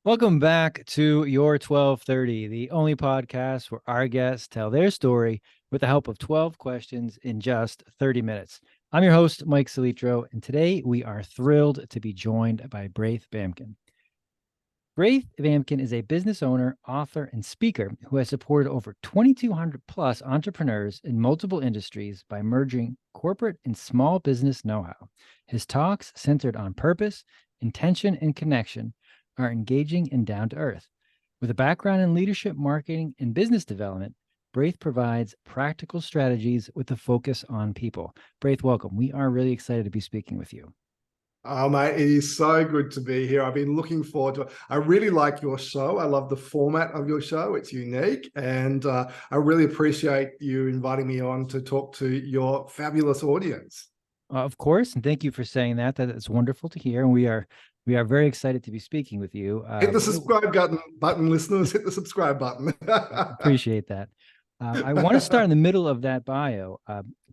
Welcome back to Your 1230, the only podcast where our guests tell their story with the help of 12 questions in just 30 minutes. I'm your host, Mike Salitro, and today we are thrilled to be joined by Braith Bamkin. Braith Bamkin is a business owner, author, and speaker who has supported over 2,200 plus entrepreneurs in multiple industries by merging corporate and small business know-how. His talks, centered on purpose, intention, and connection, are engaging and down to earth. With a background in leadership, marketing, and business development, Braith provides practical strategies with a focus on people. Braith, welcome. We are really excited to be speaking with you. Oh, mate, it is so good to be here. I've been looking forward to it. I really like your show. I love the format of your show. It's unique. And I really appreciate you inviting me on to talk to your fabulous audience. Of course, and thank you for saying that. That is wonderful to hear, and we are very excited to be speaking with you. Hit the subscribe button, listeners. Hit the subscribe button. Appreciate that. I want to start in the middle of that bio.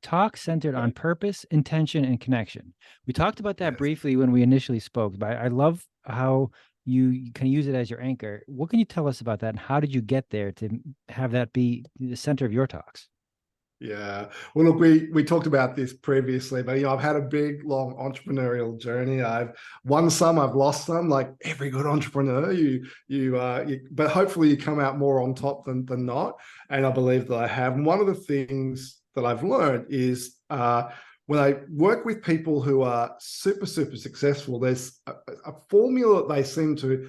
Talk centered on purpose, intention, and connection. We talked about that briefly when we initially spoke, but I love how you can use it as your anchor. What can you tell us about that, and how did you get there to have that be the center of your talks? Yeah. Well, look, we talked about this previously, but I've had a big, long entrepreneurial journey. I've won some, I've lost some, like every good entrepreneur. But hopefully you come out more on top than not. And I believe that I have. And one of the things that I've learned is when I work with people who are super, super successful, there's a formula that they seem to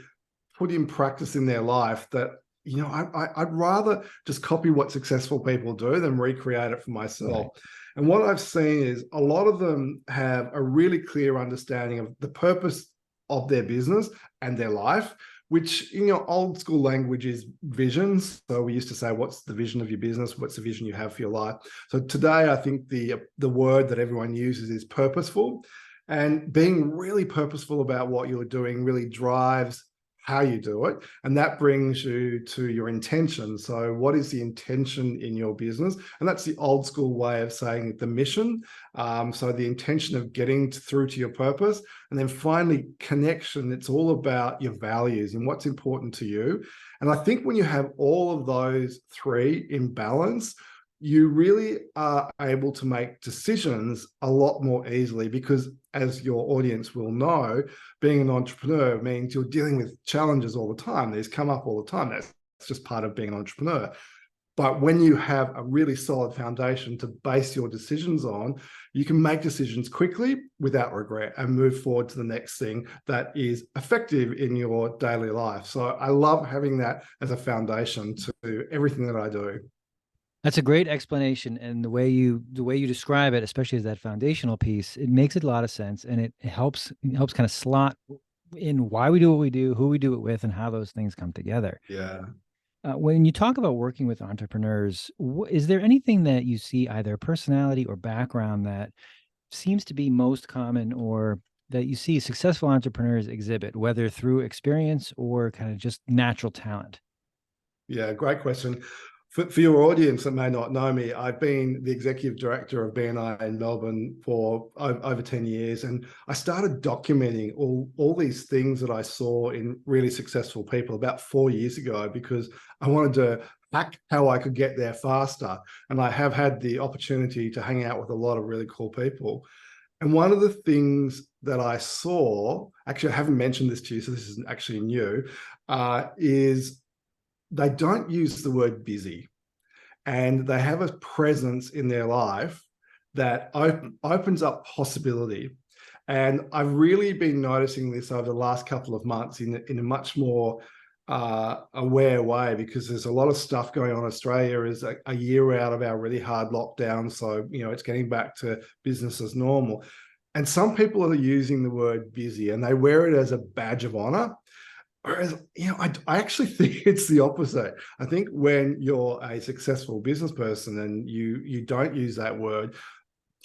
put in practice in their life that I'd rather just copy what successful people do than recreate it for myself. Right. And what I've seen is a lot of them have a really clear understanding of the purpose of their business and their life, which old school language is visions. So we used to say, what's the vision of your business? What's the vision you have for your life? So today, I think the word that everyone uses is purposeful. And being really purposeful about what you're doing really drives how you do it, and that brings you to your intention. So what is the intention in your business? And that's the old school way of saying the mission. So the intention of getting through to your purpose, and then finally connection. It's all about your values and what's important to you. And I think when you have all of those three in balance, you really are able to make decisions a lot more easily, because as your audience will know, being an entrepreneur means you're dealing with challenges all the time. These come up all the time. That's just part of being an entrepreneur. But when you have a really solid foundation to base your decisions on, you can make decisions quickly without regret and move forward to the next thing that is effective in your daily life. So I love having that as a foundation to everything that I do. That's a great explanation, and the way you describe it, especially as that foundational piece, it makes a lot of sense, and it helps kind of slot in why we do what we do, who we do it with, and how those things come together. Yeah. When you talk about working with entrepreneurs, is there anything that you see, either personality or background, that seems to be most common, or that you see successful entrepreneurs exhibit, whether through experience or kind of just natural talent? Yeah, great question. For your audience that may not know me, I've been the executive director of BNI in Melbourne for over 10 years. And I started documenting all these things that I saw in really successful people about 4 years ago, because I wanted to hack how I could get there faster. And I have had the opportunity to hang out with a lot of really cool people. And one of the things that I saw, actually, I haven't mentioned this to you, so this isn't actually new, is they don't use the word busy, and they have a presence in their life that opens up possibility. And I've really been noticing this over the last couple of months in a much more aware way, because there's a lot of stuff going on. Australia is a year out of our really hard lockdown. So, it's getting back to business as normal. And some people are using the word busy and they wear it as a badge of honor. Whereas, I actually think it's the opposite. I think when you're a successful business person and you don't use that word,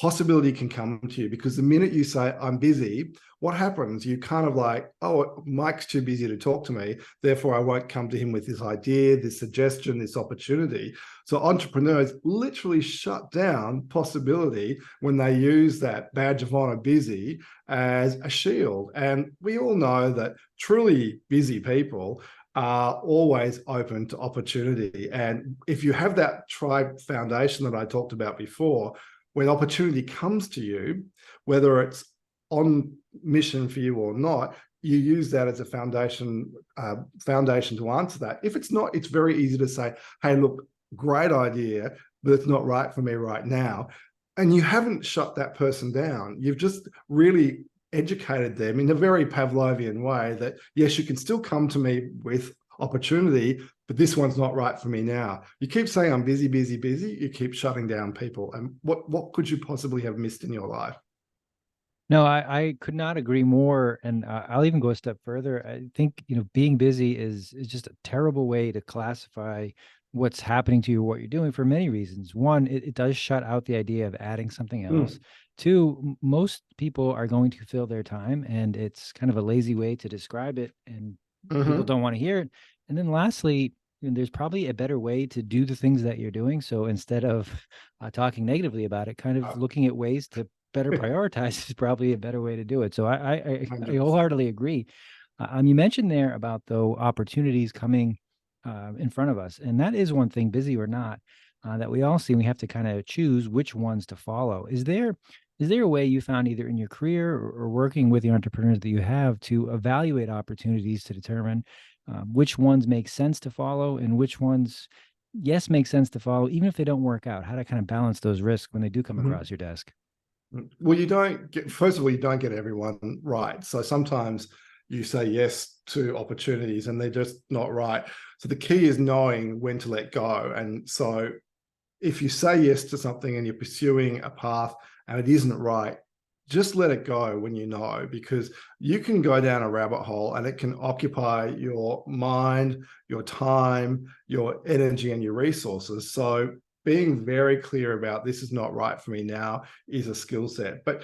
possibility can come to you, because the minute you say, I'm busy, what happens? You kind of like, oh, Mike's too busy to talk to me, therefore I won't come to him with this idea, this suggestion, this opportunity. So entrepreneurs literally shut down possibility when they use that badge of honor, busy, as a shield. And we all know that truly busy people are always open to opportunity. And if you have that tribe foundation that I talked about before, when opportunity comes to you, whether it's on mission for you or not, you use that as a foundation to answer that. If it's not, it's very easy to say, hey, look, great idea, but it's not right for me right now. And you haven't shut that person down. You've just really educated them in a very Pavlovian way that, yes, you can still come to me with opportunity, but this one's not right for me now. You keep saying I'm busy, busy, busy. You keep shutting down people. And what could you possibly have missed in your life? No, I could not agree more. And I'll even go a step further. I think, being busy is just a terrible way to classify what's happening to you, what you're doing, for many reasons. One, it does shut out the idea of adding something else. Mm. Two, most people are going to fill their time, and it's kind of a lazy way to describe it, and people Mm-hmm. don't want to hear it. And then lastly, there's probably a better way to do the things that you're doing. So instead of talking negatively about it, kind of looking at ways to better prioritize is probably a better way to do it. So I 100%. wholeheartedly agree. You mentioned there about, though, opportunities coming in front of us, and that is one thing, busy or not, that we all see. We have to kind of choose which ones to follow. Is there a way you found, either in your career or working with the entrepreneurs that you have, to evaluate opportunities to determine which ones make sense to follow and which ones, yes, make sense to follow, even if they don't work out? How to kind of balance those risks when they do come Mm-hmm. across your desk? Well, you don't get, first of all, you don't get everyone right. So sometimes you say yes to opportunities and they're just not right. So the key is knowing when to let go. And so if you say yes to something and you're pursuing a path and it isn't right, just let it go when you know, because you can go down a rabbit hole and it can occupy your mind, your time, your energy, and your resources. So being very clear about this is not right for me now is a skill set. But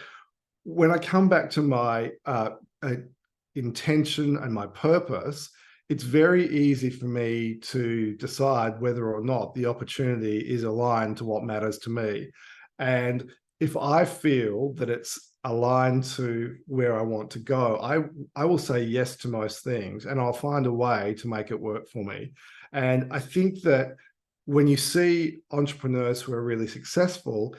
when I come back to my intention and my purpose, it's very easy for me to decide whether or not the opportunity is aligned to what matters to me. And if I feel that it's aligned to where I want to go, I will say yes to most things, and I'll find a way to make it work for me. And I think that when you see entrepreneurs who are really successful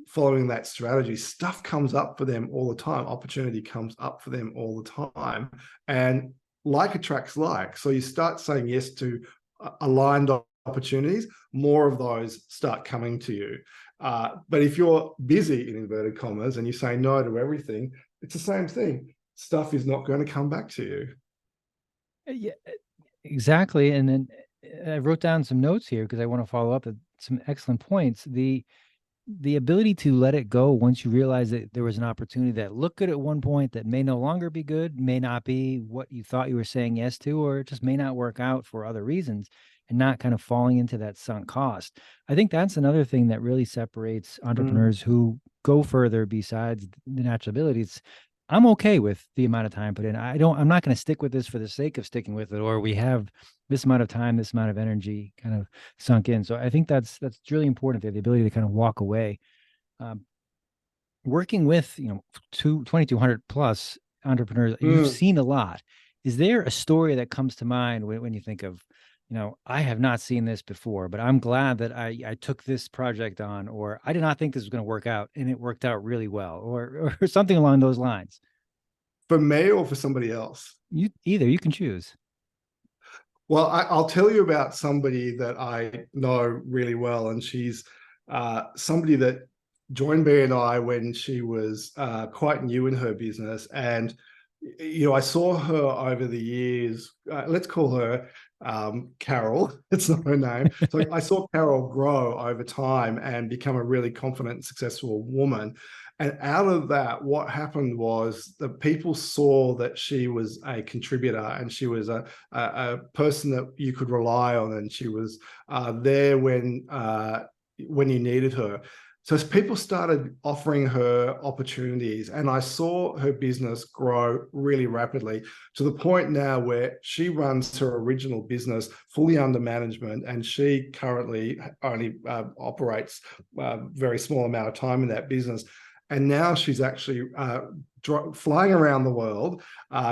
following that strategy, stuff comes up for them all the time. Opportunity comes up for them all the time. And like attracts like. So you start saying yes to aligned opportunities, more of those start coming to you. But if you're busy, in inverted commas, and you say no to everything, it's the same thing. Stuff is not going to come back to you. Yeah, exactly. And then I wrote down some notes here because I want to follow up with some excellent points. The ability to let it go once you realize that there was an opportunity that looked good at one point that may no longer be good, may not be what you thought you were saying yes to, or it just may not work out for other reasons, and not kind of falling into that sunk cost. I think that's another thing that really separates Mm. entrepreneurs who go further besides the natural abilities. I'm okay with the amount of time put in. I'm not going to stick with this for the sake of sticking with it, or we have this amount of time, this amount of energy kind of sunk in. So I think that's really important there, the ability to kind of walk away. Um, Working with, 2,200 plus entrepreneurs, you've Mm. seen a lot. Is there a story that comes to mind when you think of, I have not seen this before, but I'm glad that I took this project on, or I did not think this was going to work out and it worked out really well, or something along those lines? For me or for somebody else? You can choose. Well, I'll tell you about somebody that I know really well, and she's somebody that joined BNI when she was quite new in her business. And I saw her over the years. Let's call her Carol. It's not her name. So I saw Carol grow over time and become a really confident, successful woman. And out of that, what happened was the people saw that she was a contributor and she was a person that you could rely on, and she was there when you needed her. So as people started offering her opportunities, and I saw her business grow really rapidly to the point now where she runs her original business fully under management, and she currently only operates a very small amount of time in that business. And now she's actually flying around the world.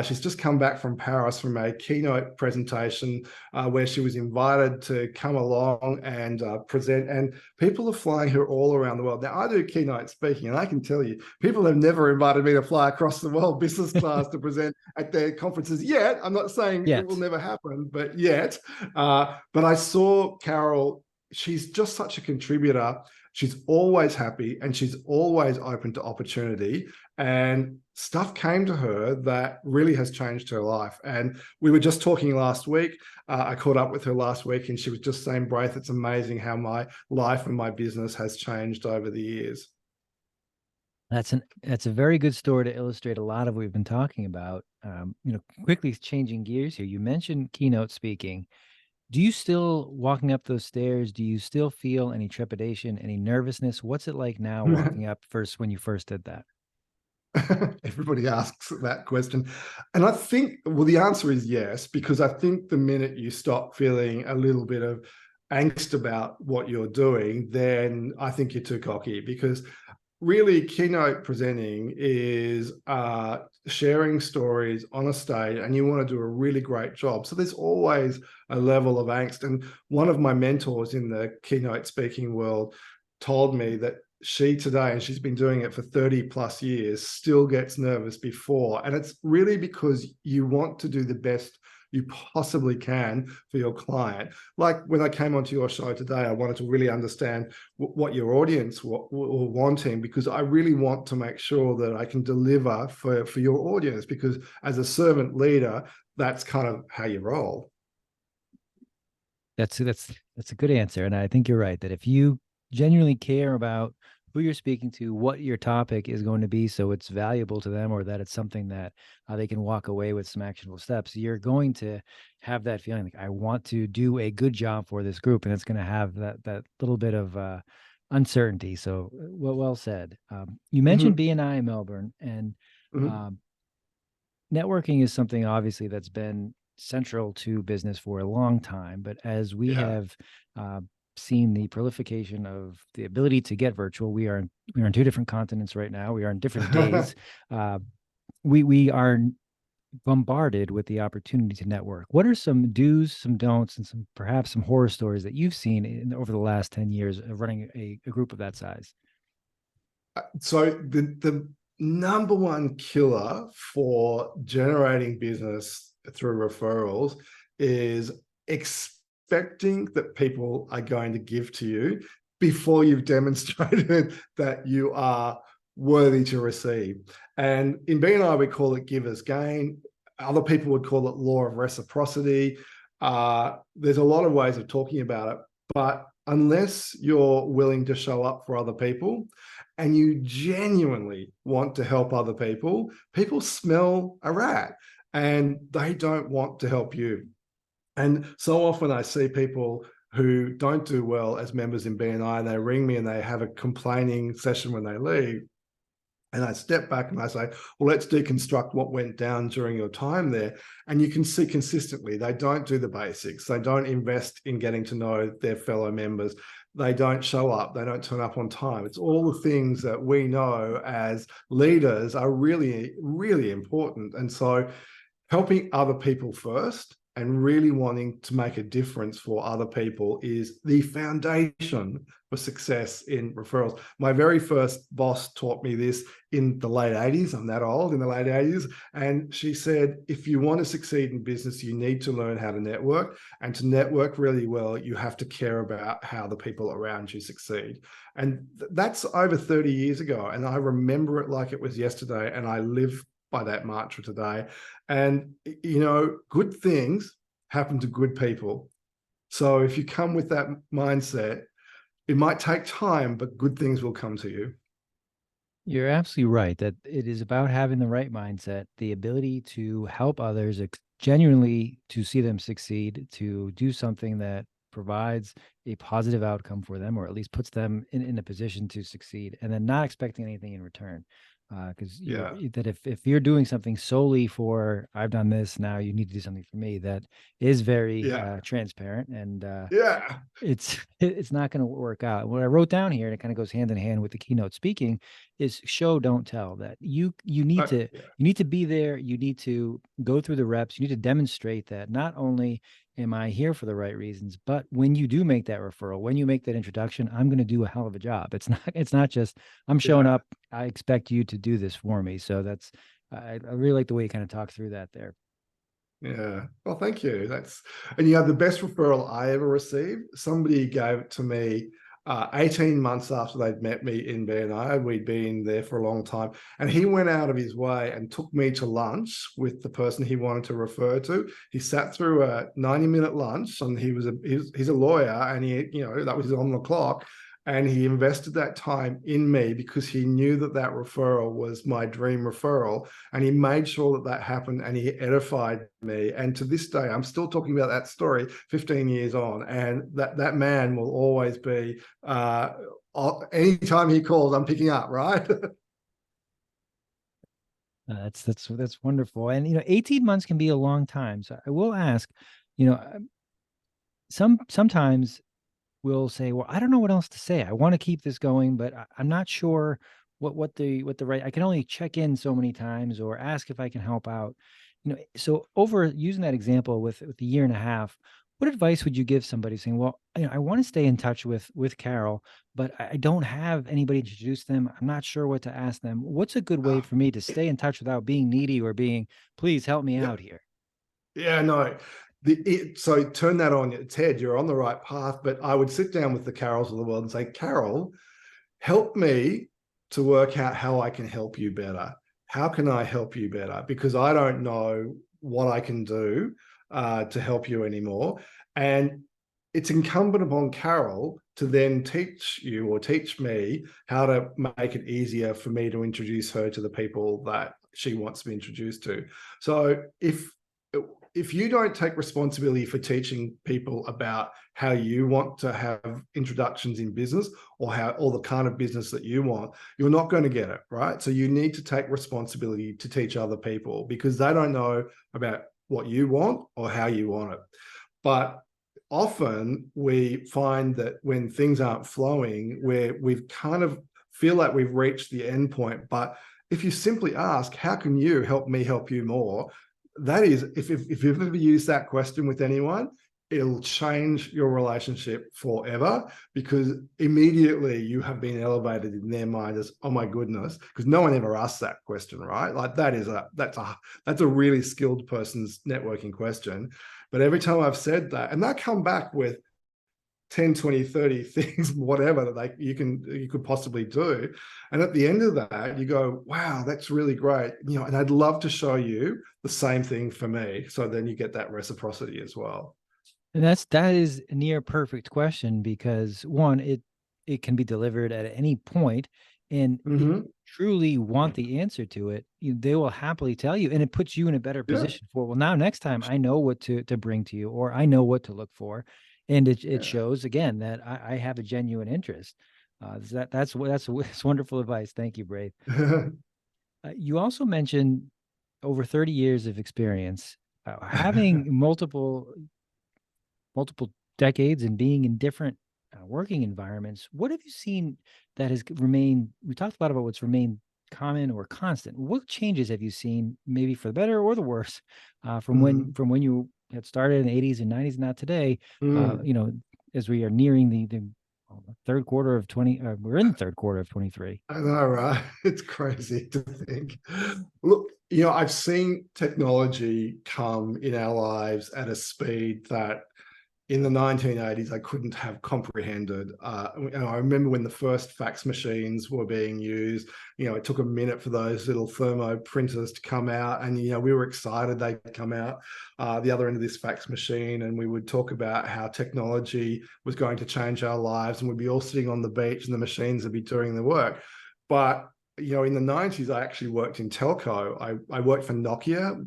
She's just come back from Paris from a keynote presentation where she was invited to come along and present. And people are flying her all around the world. Now, I do keynote speaking, and I can tell you, people have never invited me to fly across the world business class to present at their conferences yet. I'm not saying it will never happen, but yet. But I saw Carol. She's just such a contributor. She's always happy and she's always open to opportunity. And stuff came to her that really has changed her life. And we were just talking last week. I caught up with her last week and she was just saying, Braith, it's amazing how my life and my business has changed over the years. That's a very good story to illustrate a lot of what we've been talking about. Quickly changing gears here. You mentioned keynote speaking. Do you still, walking up those stairs, do you still feel any trepidation, any nervousness? What's it like now walking up first when you first did that? Everybody asks that question. And I think, well, the answer is yes, because I think the minute you stop feeling a little bit of angst about what you're doing, then I think you're too cocky, because really keynote presenting is sharing stories on a stage, and you want to do a really great job. So there's always a level of angst. And one of my mentors in the keynote speaking world told me that she today, and she's been doing it for 30 plus years, still gets nervous before. And it's really because you want to do the best you possibly can for your client. Like when I came onto your show today, I wanted to really understand what your audience were wanting, because I really want to make sure that I can deliver for your audience, because as a servant leader, that's kind of how you roll. That's a good answer. And I think you're right that if you genuinely care about who you're speaking to, what your topic is going to be, so it's valuable to them, or that it's something that they can walk away with some actionable steps, you're going to have that feeling like, I want to do a good job for this group, and it's going to have that little bit of uncertainty. So well said. You mentioned Mm-hmm. BNI in Melbourne, and Mm-hmm. um, networking is something obviously that's been central to business for a long time. But as we Yeah. have seen the proliferation of the ability to get virtual, we are in two different continents right now. We are in different days. Uh, we are bombarded with the opportunity to network. What are some do's, some don'ts, and perhaps some horror stories that you've seen over the last 10 years of running a group of that size? So the number one killer for generating business through referrals is expecting that people are going to give to you before you've demonstrated that you are worthy to receive. And in BNI, we call it givers gain. Other people would call it law of reciprocity. There's a lot of ways of talking about it, but unless you're willing to show up for other people and you genuinely want to help other people, people smell a rat and they don't want to help you. And so often I see people who don't do well as members in BNI, and they ring me and they have a complaining session when they leave. And I step back and I say, well, let's deconstruct what went down during your time there. And you can see consistently, they don't do the basics. They don't invest in getting to know their fellow members. They don't show up. They don't turn up on time. It's all the things that we know as leaders are really, really important. And so helping other people first and really wanting to make a difference for other people is the foundation for success in referrals. My very first boss taught me this in the late 80s. I'm that old, in the late 80s. And she said, if you want to succeed in business, you need to learn how to network. And to network really well, you have to care about how the people around you succeed. And that's over 30 years ago. And I remember it like it was yesterday. And I live by that mantra today. And, good things happen to good people. So if you come with that mindset, it might take time, but good things will come to you. You're absolutely right that it is about having the right mindset, the ability to help others genuinely, to see them succeed, to do something that provides a positive outcome for them, or at least puts them in a position to succeed, and then not expecting anything in return. Because Yeah. that if you're doing something solely for I've done this, now you need to do something for me, that is very Yeah. transparent, and Yeah. it's not going to work out. What I wrote down here, and it kind of goes hand in hand with the keynote speaking, is show, don't tell. That you need to Yeah. you need to be there. You need to go through the reps. You need to demonstrate that not only am I here for the right reasons, but when you do make that referral, when you make that introduction, I'm going to do a hell of a job. It's not just I'm showing Yeah. up. I expect you to do this for me. So that's I really like the way you kind of talk through that there. Yeah. Well, thank you. And the best referral I ever received, somebody gave it to me 18 months after they'd met me in BNI. We'd been there for a long time. And he went out of his way and took me to lunch with the person he wanted to refer to. He sat through a 90-minute lunch, and he's a lawyer, and that was on the clock. And he invested that time in me because he knew that referral was my dream referral. And he made sure that happened, and he edified me. And to this day, I'm still talking about that story 15 years on. And that man will always be, anytime he calls, I'm picking up, right? That's wonderful. And 18 months can be a long time. So I will ask, you know, sometimes we'll say, well, I don't know what else to say. I want to keep this going, but I'm not sure what the right. I can only check in so many times or ask if I can help out. So over using that example with the year and a half, what advice would you give somebody saying, well, I want to stay in touch with Carol, but I don't have anybody to introduce them. I'm not sure what to ask them. What's a good way for me to stay in touch without being needy or being, please help me Yeah. out here? Yeah, no. So turn that on its head. You're on the right path. But I would sit down with the Carols of the world and say, Carol, help me to work out how I can help you better. How can I help you better? Because I don't know what I can do to help you anymore. And it's incumbent upon Carol to then teach you or teach me how to make it easier for me to introduce her to the people that she wants to be introduced to. So if you don't take responsibility for teaching people about how you want to have introductions in business, or the kind of business that you want, you're not going to get it, right? So you need to take responsibility to teach other people, because they don't know about what you want or how you want it. But often we find that when things aren't flowing, where we've kind of feel like we've reached the end point. But if you simply ask, how can you help me help you more? That is, if you've ever used that question with anyone, it'll change your relationship forever, because immediately you have been elevated in their mind as, oh my goodness, because no one ever asks that question, right? Like that's a really skilled person's networking question. But every time I've said that, and they come back with 10, 20, 30 things, whatever that you could possibly do. And at the end of that, you go, wow, that's really great. And I'd love to show you the same thing for me. So then you get that reciprocity as well. And that is a near perfect question, because one, it can be delivered at any point, and if Mm-hmm. you truly want the answer to it, they will happily tell you, and it puts you in a better Yeah. position for, well, now next time I know what to bring to you, or I know what to look for, and it Yeah. shows again that I have a genuine interest. That's wonderful advice. Thank you, Braith. You also mentioned over 30 years of experience, having multiple decades and being in different working environments. What have you seen that has remained? We talked a lot about what's remained common or constant. What changes have you seen, maybe for the better or the worse, from when you had started in the 80s and 90s, not today? Mm. As we are nearing the third quarter of 20, we're in the third quarter of 23. I know, right? It's crazy to think. Look, I've seen technology come in our lives at a speed that in the 1980s I couldn't have comprehended. And I remember when the first fax machines were being used, it took a minute for those little thermo printers to come out, and we were excited they'd come out the other end of this fax machine, and we would talk about how technology was going to change our lives, and we'd be all sitting on the beach and the machines would be doing the work. But in the 90s, I actually worked in telco. I worked for Nokia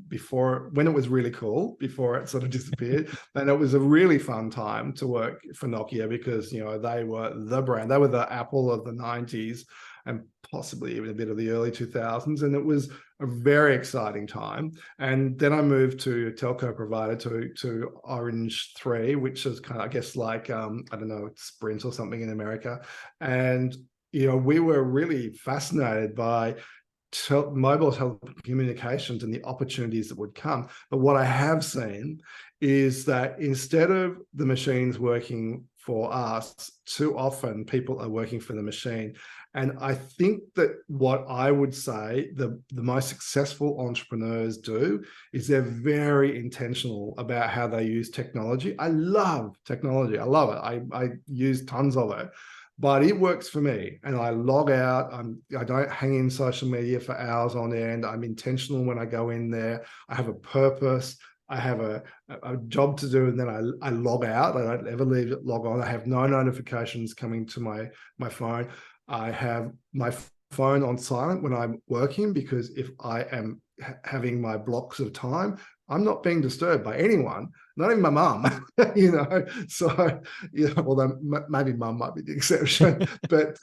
when it was really cool, before it sort of disappeared. And it was a really fun time to work for Nokia because, they were the brand. They were the Apple of the 90s and possibly even a bit of the early 2000s. And it was a very exciting time. And then I moved to a telco provider, to Orange 3, which is kind of, I guess, like, I don't know, Sprint or something in America. And we were really fascinated by mobile telecommunications and the opportunities that would come. But what I have seen is that instead of the machines working for us, too often people are working for the machine. And I think that what I would say the most successful entrepreneurs do is they're very intentional about how they use technology. I love technology. I love it. I use tons of it. But it works for me, and I log out. I don't hang in social media for hours on end. I'm intentional when I go in there. I have a purpose. I have a job to do, and then I log out. I don't ever leave it log on. I have no notifications coming to my phone. I have my phone on silent when I'm working, because if I am having my blocks of time, I'm not being disturbed by anyone, not even my mum, So, although maybe mum might be the exception, but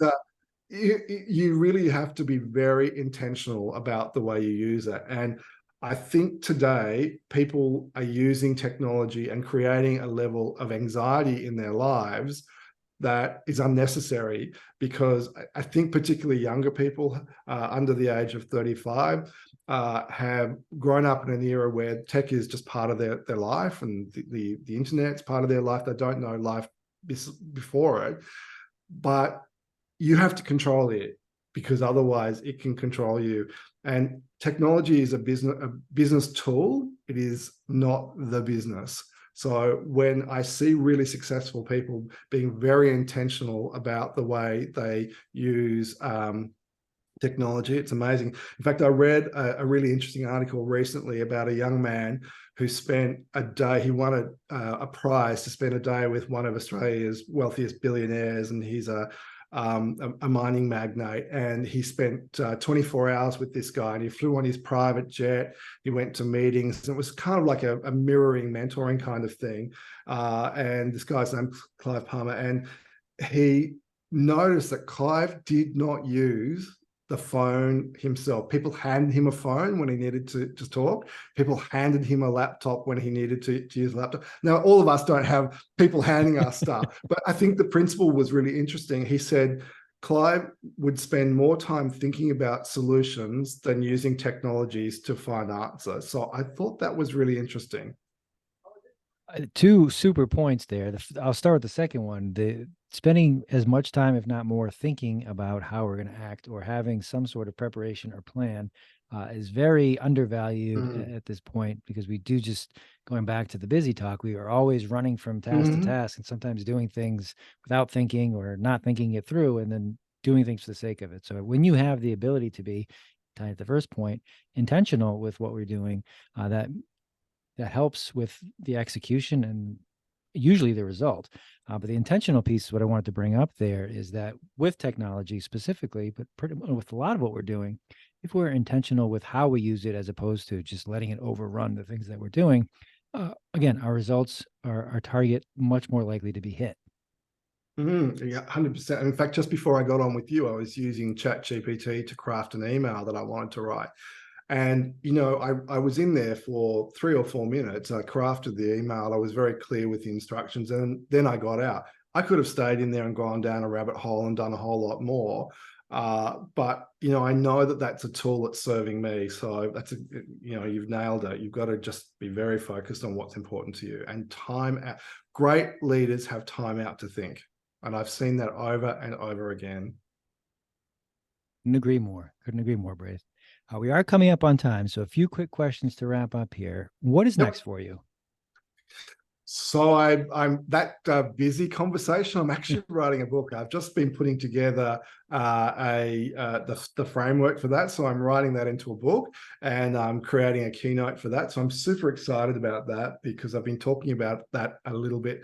you really have to be very intentional about the way you use it. And I think today people are using technology and creating a level of anxiety in their lives that is unnecessary, because I think particularly younger people under the age of 35 have grown up in an era where tech is just part of their life, and the internet's part of their life. They don't know life before it. But you have to control it, because otherwise it can control you. And technology is a business tool. It is not the business. So when I see really successful people being very intentional about the way they use technology, it's amazing. In fact, I read a really interesting article recently about a young man who spent a day. He won a prize to spend a day with one of Australia's wealthiest billionaires, and he's a mining magnate, and he spent 24 hours with this guy, and he flew on his private jet. He went to meetings, and it was kind of like a mirroring, mentoring kind of thing. And this guy's name's Clive Palmer, and he noticed that Clive did not use the phone himself. People handed him a phone when he needed to talk. People handed him a laptop when he needed to use a laptop. Now, all of us don't have people handing us stuff, but I think the principle was really interesting. He said Clive would spend more time thinking about solutions than using technologies to find answers. So I thought that was really interesting. Two super points there. I'll start with the second one. The spending as much time, if not more, thinking about how we're going to act, or having some sort of preparation or plan, is very undervalued at this point, because we do, just going back to the busy talk, we are always running from task to task, and sometimes doing things without thinking or not thinking it through, and then doing things for the sake of it. So when you have the ability to be, tied at the first point, intentional with what we're doing, that helps with the execution and usually the result. But the intentional piece is what I wanted to bring up there, is that with technology specifically, but pretty much with a lot of what we're doing, if we're intentional with how we use it, as opposed to just letting it overrun the things that we're doing, again, our results, our target, much more likely to be hit. Yeah, 100%. In fact, just before I got on with you, I was using ChatGPT to craft an email that I wanted to write. And, I was in there for 3 or 4 minutes. I crafted the email. I was very clear with the instructions, and then I got out. I could have stayed in there and gone down a rabbit hole and done a whole lot more. But, I know that that's a tool that's serving me. So you've nailed it. You've got to just be very focused on what's important to you. And time out. Great leaders have time out to think. And I've seen that over and over again. Couldn't agree more. Couldn't agree more, Braith. We are coming up on time, so a few quick questions to wrap up here. What is next for you? So I'm that busy conversation. I'm actually writing a book. I've just been putting together the framework for that. So I'm writing that into a book, and I'm creating a keynote for that. So I'm super excited about that, because I've been talking about that a little bit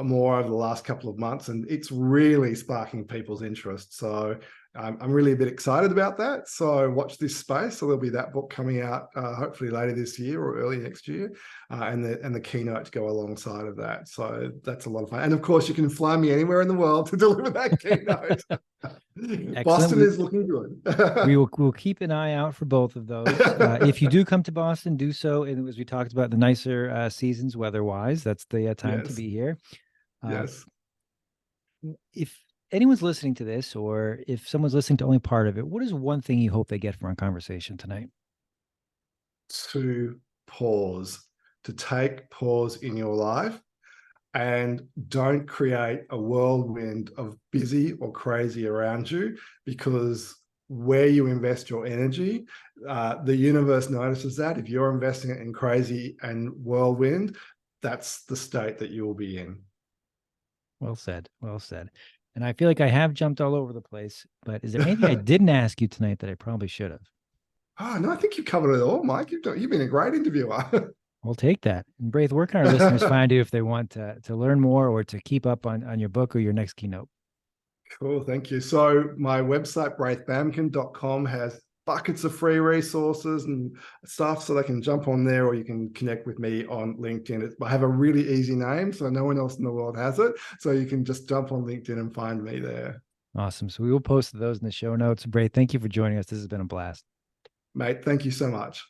more over the last couple of months, and it's really sparking people's interest. So I'm really a bit excited about that. So watch this space. So there'll be that book coming out hopefully later this year or early next year, and the keynote to go alongside of that. So that's a lot of fun. And of course, you can fly me anywhere in the world to deliver that keynote. Boston is looking good. We'll keep an eye out for both of those. If you do come to Boston, do so. And as we talked about, the nicer seasons weather-wise, that's the time to Yes. be here. Yes. If anyone's listening to this, or if someone's listening to only part of it, what is one thing you hope they get from our conversation tonight? To pause, to take pause in your life, and don't create a whirlwind of busy or crazy around you, because where you invest your energy, the universe notices that. If you're investing it in crazy and whirlwind, that's the state that you will be in. Well said. Well said. And I feel like I have jumped all over the place, but is there anything I didn't ask you tonight that I probably should have? Oh, no, I think you've covered it all, Mike. You've been a great interviewer. I'll take that. And Braith, where can our listeners find you if they want to learn more or to keep up on your book or your next keynote? Cool, thank you. So my website, braithbamkin.com, has buckets of free resources and stuff, so they can jump on there, or you can connect with me on LinkedIn. I have a really easy name, so no one else in the world has it. So you can just jump on LinkedIn and find me there. Awesome. So we will post those in the show notes. Braith, thank you for joining us. This has been a blast. Mate, thank you so much.